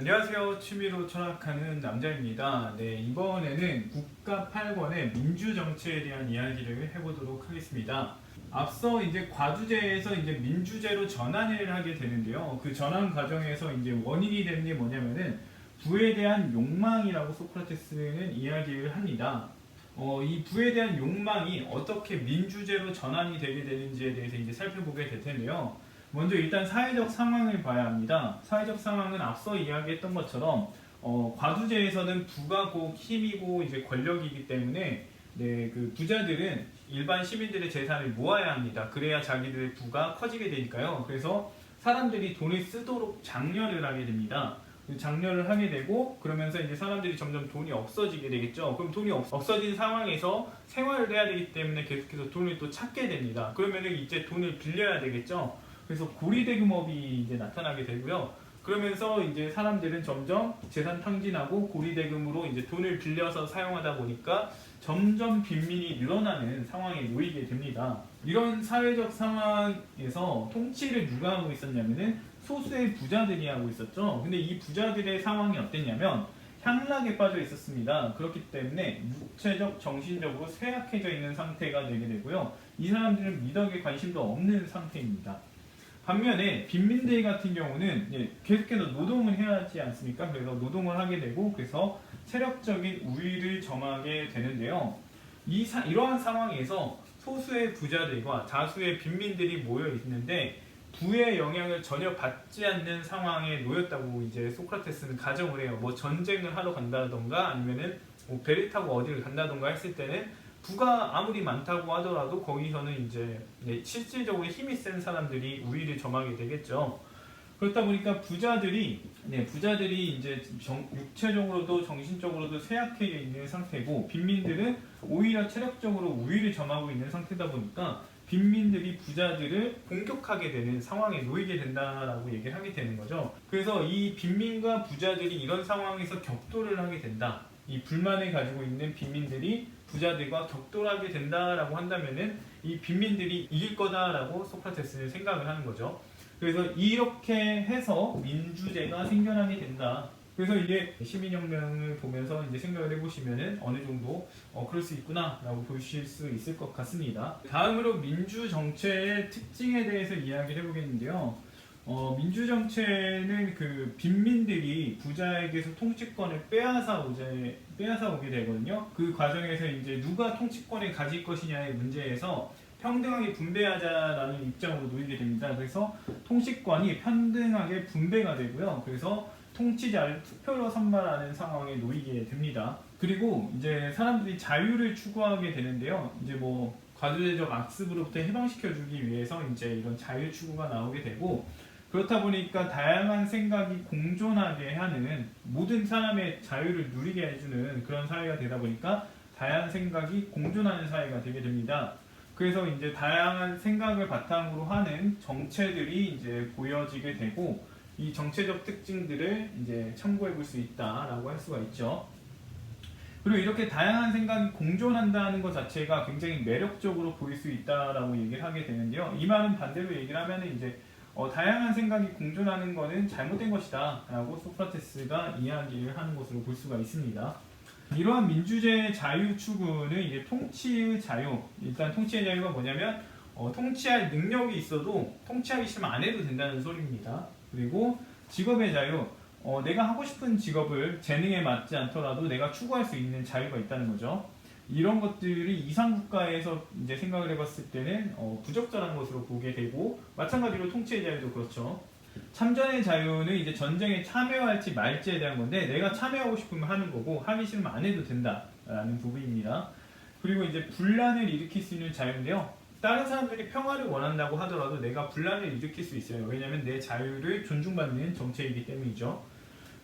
안녕하세요. 취미로 철학하는 남자입니다. 네, 이번에는 국가 8권의 민주정치에 대한 이야기를 해보도록 하겠습니다. 앞서 이제 과주제에서 이제 민주제로 전환을 하게 되는데요. 그 전환 과정에서 이제 원인이 되는 게 뭐냐면은 부에 대한 욕망이라고 소크라테스는 이야기를 합니다. 이 부에 대한 욕망이 어떻게 민주제로 전환이 되게 되는지에 대해서 이제 살펴보게 될 텐데요. 먼저 일단 사회적 상황을 봐야 합니다. 사회적 상황은 앞서 이야기했던 것처럼 과두제에서는 부가 곧 힘이고 이제 권력이기 때문에 네, 그 부자들은 일반 시민들의 재산을 모아야 합니다. 그래야 자기들의 부가 커지게 되니까요. 그래서 사람들이 돈을 쓰도록 장려를 하게 됩니다. 장려를 하게 되고 그러면서 이제 사람들이 점점 돈이 없어지게 되겠죠. 그럼 돈이 없어진 상황에서 생활을 해야 되기 때문에 계속해서 돈을 또 찾게 됩니다. 그러면은 이제 돈을 빌려야 되겠죠. 그래서 고리대금업이 이제 나타나게 되고요. 그러면서 이제 사람들은 점점 재산 탕진하고 고리대금으로 이제 돈을 빌려서 사용하다 보니까 점점 빈민이 늘어나는 상황에 놓이게 됩니다. 이런 사회적 상황에서 통치를 누가 하고 있었냐면은 소수의 부자들이 하고 있었죠. 근데 이 부자들의 상황이 어땠냐면 향락에 빠져 있었습니다. 그렇기 때문에 육체적, 정신적으로 쇠약해져 있는 상태가 되게 되고요. 이 사람들은 미덕에 관심도 없는 상태입니다. 반면에 빈민들 같은 경우는 계속해서 노동을 해야 하지 않습니까? 그래서 노동을 하게 되고 그래서 체력적인 우위를 점하게 되는데요. 이러한 상황에서 소수의 부자들과 다수의 빈민들이 모여 있는데 부의 영향을 전혀 받지 않는 상황에 놓였다고 이제 소크라테스는 가정을 해요. 뭐 전쟁을 하러 간다던가 아니면은 뭐 배를 타고 어디를 간다던가 했을 때는 부가 아무리 많다고 하더라도 거기서는 이제 실질적으로 힘이 센 사람들이 우위를 점하게 되겠죠. 그렇다 보니까 부자들이 이제 육체적으로도 정신적으로도 쇠약해 있는 상태고 빈민들은 오히려 체력적으로 우위를 점하고 있는 상태다 보니까 빈민들이 부자들을 공격하게 되는 상황에 놓이게 된다라고 얘기를 하게 되는 거죠. 그래서 이 빈민과 부자들이 이런 상황에서 격돌을 하게 된다. 이 불만을 가지고 있는 빈민들이 부자들과 격돌하게 된다라고 한다면은 이 빈민들이 이길 거다라고 소크라테스는 생각을 하는 거죠. 그래서 이렇게 해서 민주제가 생겨나게 된다. 그래서 이게 시민혁명을 보면서 이제 생각을 해보시면은 어느 정도 그럴 수 있구나라고 보실 수 있을 것 같습니다. 다음으로 민주정체의 특징에 대해서 이야기를 해보겠는데요. 민주정체는 그 빈민들이 부자에게서 통치권을 빼앗아 오게 되거든요. 그 과정에서 이제 누가 통치권을 가질 것이냐의 문제에서 평등하게 분배하자라는 입장으로 놓이게 됩니다. 그래서 통치권이 평등하게 분배가 되고요. 그래서 통치자를 투표로 선발하는 상황에 놓이게 됩니다. 그리고 이제 사람들이 자유를 추구하게 되는데요. 이제 뭐 과도제적 악습으로부터 해방시켜주기 위해서 이제 이런 자유 추구가 나오게 되고 그렇다 보니까 다양한 생각이 공존하게 하는 모든 사람의 자유를 누리게 해주는 그런 사회가 되다 보니까 다양한 생각이 공존하는 사회가 되게 됩니다. 그래서 이제 다양한 생각을 바탕으로 하는 정체들이 이제 보여지게 되고 이 정체적 특징들을 이제 참고해 볼 수 있다라고 할 수가 있죠. 그리고 이렇게 다양한 생각이 공존한다는 것 자체가 굉장히 매력적으로 보일 수 있다라고 얘기를 하게 되는데요. 이 말은 반대로 얘기를 하면 이제 다양한 생각이 공존하는 것은 잘못된 것이다 라고 소크라테스가 이야기를 하는 것으로 볼 수가 있습니다. 이러한 민주제의 자유 추구는 이제 통치의 자유, 일단 통치의 자유가 뭐냐면 통치할 능력이 있어도 통치하기 싫으면 안 해도 된다는 소리입니다. 그리고 직업의 자유, 내가 하고 싶은 직업을 재능에 맞지 않더라도 내가 추구할 수 있는 자유가 있다는 거죠. 이런 것들이 이상국가에서 이제 생각을 해봤을 때는 부적절한 것으로 보게 되고 마찬가지로 통치의 자유도 그렇죠. 참전의 자유는 이제 전쟁에 참여할지 말지에 대한 건데 내가 참여하고 싶으면 하는 거고 하기 싫으면 안 해도 된다라는 부분입니다. 그리고 이제 분란을 일으킬 수 있는 자유인데요. 다른 사람들이 평화를 원한다고 하더라도 내가 분란을 일으킬 수 있어요. 왜냐하면 내 자유를 존중받는 정체이기 때문이죠.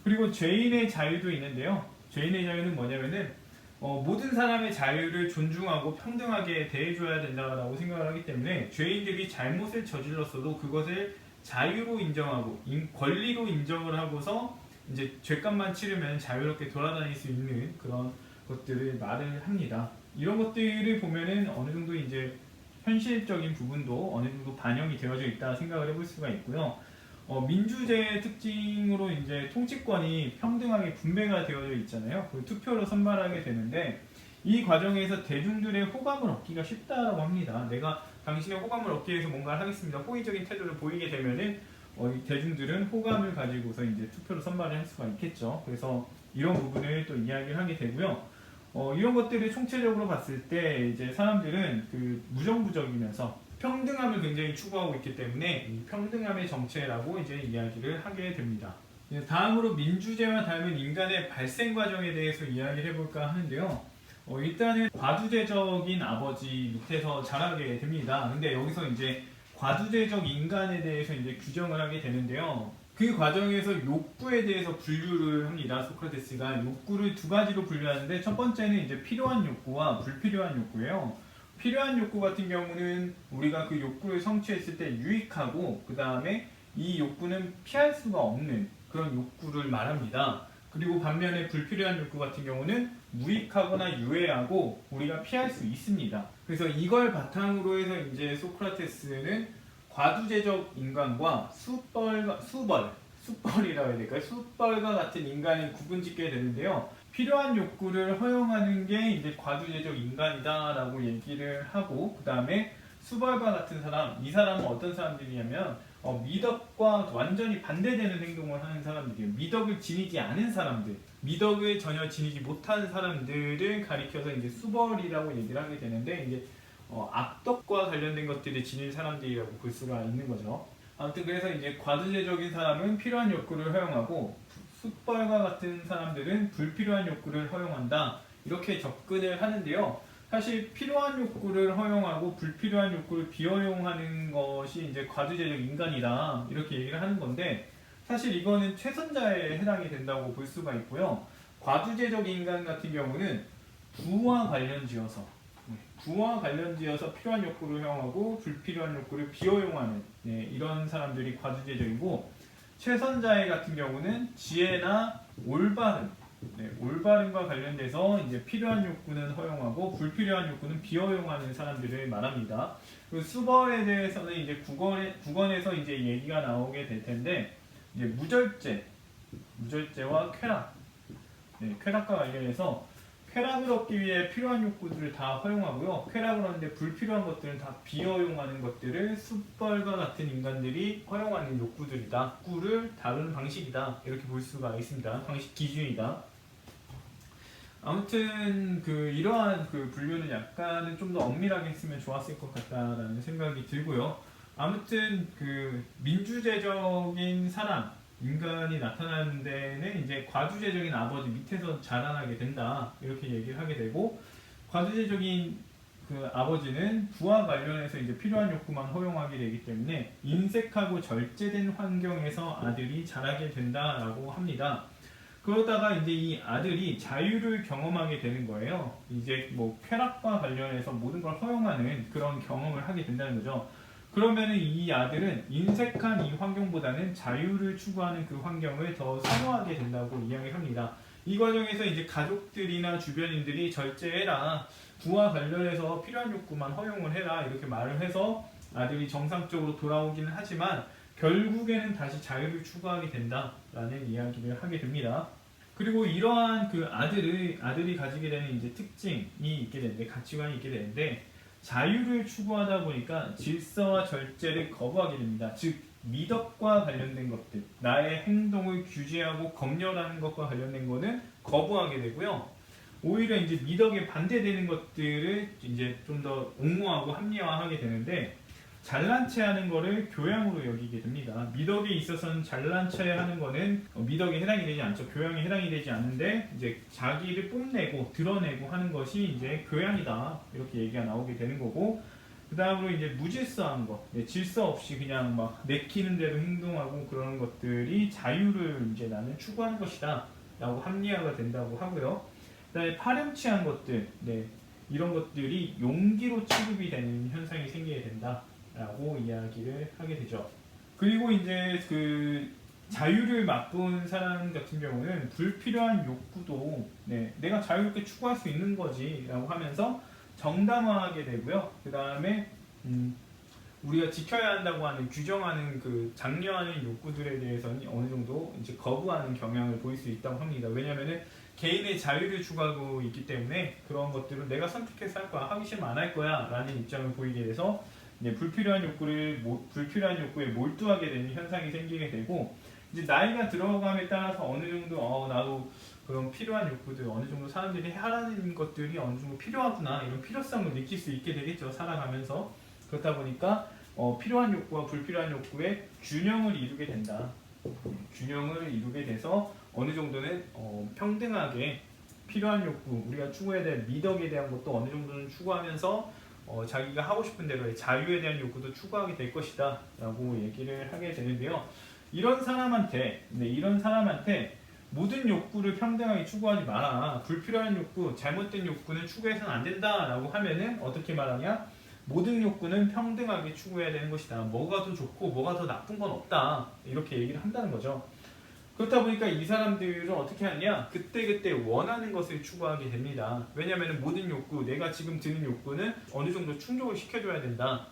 그리고 죄인의 자유도 있는데요. 죄인의 자유는 뭐냐면은 모든 사람의 자유를 존중하고 평등하게 대해줘야 된다고 생각을 하기 때문에 죄인들이 잘못을 저질렀어도 그것을 자유로 인정하고 권리로 인정을 하고서 이제 죄값만 치르면 자유롭게 돌아다닐 수 있는 그런 것들을 말을 합니다. 이런 것들을 보면은 어느 정도 이제 현실적인 부분도 어느 정도 반영이 되어져 있다 생각을 해볼 수가 있고요. 민주제의 특징으로 이제 통치권이 평등하게 분배가 되어져 있잖아요. 그 투표로 선발하게 되는데 이 과정에서 대중들의 호감을 얻기가 쉽다라고 합니다. 내가 당신의 호감을 얻기 위해서 뭔가를 하겠습니다. 호의적인 태도를 보이게 되면은 이 대중들은 호감을 가지고서 이제 투표로 선발을 할 수가 있겠죠. 그래서 이런 부분을 또 이야기를 하게 되고요. 이런 것들을 총체적으로 봤을 때 이제 사람들은 그 무정부적이면서 평등함을 굉장히 추구하고 있기 때문에 이 평등함의 정체라고 이제 이야기를 하게 됩니다. 다음으로 민주제와 닮은 인간의 발생 과정에 대해서 이야기를 해볼까 하는데요. 일단은 과두제적인 아버지 밑에서 자라게 됩니다. 근데 여기서 이제 과두제적 인간에 대해서 이제 규정을 하게 되는데요. 그 과정에서 욕구에 대해서 분류를 합니다. 소크라테스가 욕구를 두 가지로 분류하는데 첫 번째는 이제 필요한 욕구와 불필요한 욕구예요. 필요한 욕구 같은 경우는 우리가 그 욕구를 성취했을 때 유익하고 그 다음에 이 욕구는 피할 수가 없는 그런 욕구를 말합니다. 그리고 반면에 불필요한 욕구 같은 경우는 무익하거나 유해하고 우리가 피할 수 있습니다. 그래서 이걸 바탕으로 해서 이제 소크라테스는 과두제적 인간과 숫벌이라고 해야 될까요? 숫벌과 같은 인간을 구분짓게 되는데요. 필요한 욕구를 허용하는 게 이제 과두제적 인간이다라고 얘기를 하고 그 다음에 수벌과 같은 사람, 이 사람은 어떤 사람들이냐면 미덕과 완전히 반대되는 행동을 하는 사람들이에요. 미덕을 지니지 않은 사람들, 미덕을 전혀 지니지 못하는 사람들을 가리켜서 이제 수벌이라고 얘기를 하게 되는데 이제 악덕과 관련된 것들을 지닌 사람들이라고 볼 수가 있는 거죠. 아무튼 그래서 이제 과두제적인 사람은 필요한 욕구를 허용하고 숫벌과 같은 사람들은 불필요한 욕구를 허용한다. 이렇게 접근을 하는데요. 사실 필요한 욕구를 허용하고 불필요한 욕구를 비허용하는 것이 이제 과두제적 인간이다. 이렇게 얘기를 하는 건데 사실 이거는 최선자에 해당이 된다고 볼 수가 있고요. 과두제적 인간 같은 경우는 부와 관련지어서 필요한 욕구를 허용하고 불필요한 욕구를 비허용하는 이런 사람들이 과두제적이고 최선자의 같은 경우는 지혜나 올바름과 관련돼서 이제 필요한 욕구는 허용하고 불필요한 욕구는 비허용하는 사람들을 말합니다. 그 수벌에 대해서는 이제 국원에서 이제 얘기가 나오게 될 텐데 이제 무절제와 쾌락과 관련해서 쾌락을 얻기 위해 필요한 욕구들을 다 허용하고요. 쾌락을 얻는데 불필요한 것들은 다 비허용하는 것들을 숫벌과 같은 인간들이 허용하는 욕구들이다. 욕구를 다루는 방식이다. 이렇게 볼 수가 있습니다. 방식 기준이다. 아무튼 이러한 분류는 약간은 좀 더 엄밀하게 했으면 좋았을 것 같다라는 생각이 들고요. 아무튼 민주제적인 사람 인간이 나타나는 데는 이제 과두제적인 아버지 밑에서 자라나게 된다 이렇게 얘기를 하게 되고 과두제적인 아버지는 부와 관련해서 이제 필요한 욕구만 허용하게 되기 때문에 인색하고 절제된 환경에서 아들이 자라게 된다라고 합니다. 그러다가 이제 이 아들이 자유를 경험하게 되는 거예요. 이제 쾌락과 관련해서 모든 걸 허용하는 그런 경험을 하게 된다는 거죠. 그러면 이 아들은 인색한 이 환경보다는 자유를 추구하는 그 환경을 더 선호하게 된다고 이야기합니다. 이 과정에서 이제 가족들이나 주변인들이 절제해라, 부와 관련해서 필요한 욕구만 허용을 해라 이렇게 말을 해서 아들이 정상적으로 돌아오기는 하지만 결국에는 다시 자유를 추구하게 된다라는 이야기를 하게 됩니다. 그리고 이러한 아들이 가지게 되는 이제 특징이 있게 되는데 가치관이 있게 되는데 자유를 추구하다 보니까 질서와 절제를 거부하게 됩니다. 즉 미덕과 관련된 것들, 나의 행동을 규제하고 검열하는 것과 관련된 거는 거부하게 되고요. 오히려 이제 미덕에 반대되는 것들을 이제 좀 더 옹호하고 합리화하게 되는데 잘난 체 하는 거를 교양으로 여기게 됩니다. 미덕에 있어서는 잘난 체 하는 거는 미덕에 해당이 되지 않죠. 교양에 해당이 되지 않는데 이제 자기를 뽐내고 드러내고 하는 것이 이제 교양이다. 이렇게 얘기가 나오게 되는 거고 그 다음으로 이제 무질서한 거, 질서 없이 그냥 막 내키는 대로 행동하고 그러는 것들이 자유를 이제 나는 추구하는 것이다. 라고 합리화가 된다고 하고요. 그 다음에 파렴치한 것들, 이런 것들이 용기로 취급이 되는 현상이 생기게 된다. 라고 이야기를 하게 되죠. 그리고 이제 자유를 맛본 사람 같은 경우는 불필요한 욕구도 내가 자유롭게 추구할 수 있는 거지 라고 하면서 정당화하게 되고요. 그 다음에 우리가 지켜야 한다고 하는 규정하는 그 장려하는 욕구들에 대해서는 어느 정도 이제 거부하는 경향을 보일 수 있다고 합니다. 왜냐하면은 개인의 자유를 추구하고 있기 때문에 그런 것들을 내가 선택해서 할 거야, 하기 싫으면 안 할 거야 라는 입장을 보이게 돼서 이제 불필요한 욕구에 몰두하게 되는 현상이 생기게 되고, 이제 나이가 들어감에 따라서 어느 정도 나도 그런 필요한 욕구들, 어느 정도 사람들이 하라는 것들이 어느 정도 필요하구나 이런 필요성을 느낄 수 있게 되겠죠, 살아가면서. 그렇다 보니까 필요한 욕구와 불필요한 욕구의 균형을 이루게 된다. 균형을 이루게 돼서 어느 정도는 평등하게 필요한 욕구, 우리가 추구해야 될 미덕에 대한 것도 어느 정도는 추구하면서 자기가 하고 싶은 대로의 자유에 대한 욕구도 추구하게 될 것이다 라고 얘기를 하게 되는데요. 이런 사람한테 모든 욕구를 평등하게 추구하지 마라, 불필요한 욕구, 잘못된 욕구는 추구해서는 안 된다 라고 하면은 어떻게 말하냐, 모든 욕구는 평등하게 추구해야 되는 것이다, 뭐가 더 좋고 뭐가 더 나쁜 건 없다, 이렇게 얘기를 한다는 거죠. 그렇다 보니까 이 사람들은 어떻게 하냐, 그때그때 원하는 것을 추구하게 됩니다. 왜냐하면 모든 욕구, 내가 지금 드는 욕구는 어느 정도 충족을 시켜줘야 된다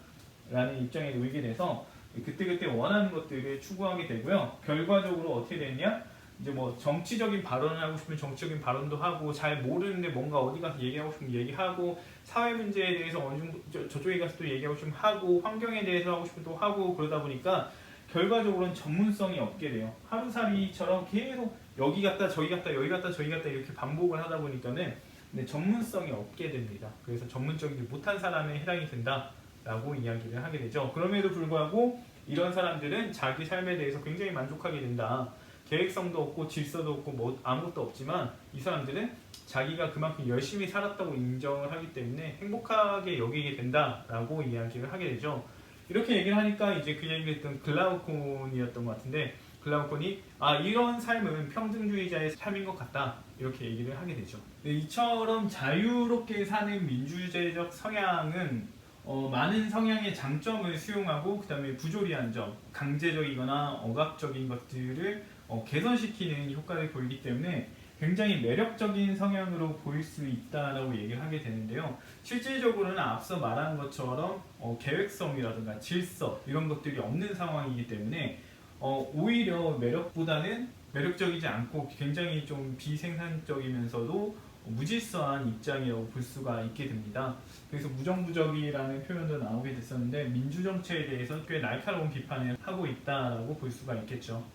라는 입장에 놓이게 돼서 그때그때 원하는 것들을 추구하게 되고요. 결과적으로 어떻게 되냐, 이제 뭐 정치적인 발언을 하고 싶으면 정치적인 발언도 하고, 잘 모르는데 뭔가 어디 가서 얘기하고 싶으면 얘기하고, 사회 문제에 대해서 어느 정도 저쪽에 가서 또 얘기하고 싶으면 하고, 환경에 대해서 하고 싶으면 또 하고, 그러다 보니까 결과적으로는 전문성이 없게 돼요. 하루살이처럼 계속 여기 갔다 저기 갔다 여기 갔다 저기 갔다 이렇게 반복을 하다 보니까는 전문성이 없게 됩니다. 그래서 전문적이지 못한 사람에 해당이 된다라고 이야기를 하게 되죠. 그럼에도 불구하고 이런 사람들은 자기 삶에 대해서 굉장히 만족하게 된다. 계획성도 없고 질서도 없고 뭐 아무것도 없지만 이 사람들은 자기가 그만큼 열심히 살았다고 인정을 하기 때문에 행복하게 여기게 된다라고 이야기를 하게 되죠. 이렇게 얘기를 하니까 이제 그 얘기를 했던 글라우콘이었던 것 같은데, 글라우콘이 이런 삶은 평등주의자의 삶인 것 같다 이렇게 얘기를 하게 되죠. 이처럼 자유롭게 사는 민주주의적 성향은 많은 성향의 장점을 수용하고 그 다음에 부조리한 점, 강제적이거나 억압적인 것들을 개선시키는 효과를 보이기 때문에 굉장히 매력적인 성향으로 보일 수 있다라고 얘기를 하게 되는데요. 실질적으로는 앞서 말한 것처럼 계획성이라든가 질서 이런 것들이 없는 상황이기 때문에 오히려 매력보다는 매력적이지 않고 굉장히 좀 비생산적이면서도 무질서한 입장이라고 볼 수가 있게 됩니다. 그래서 무정부적이라는 표현도 나오게 됐었는데 민주정체에 대해서 꽤 날카로운 비판을 하고 있다라고 볼 수가 있겠죠.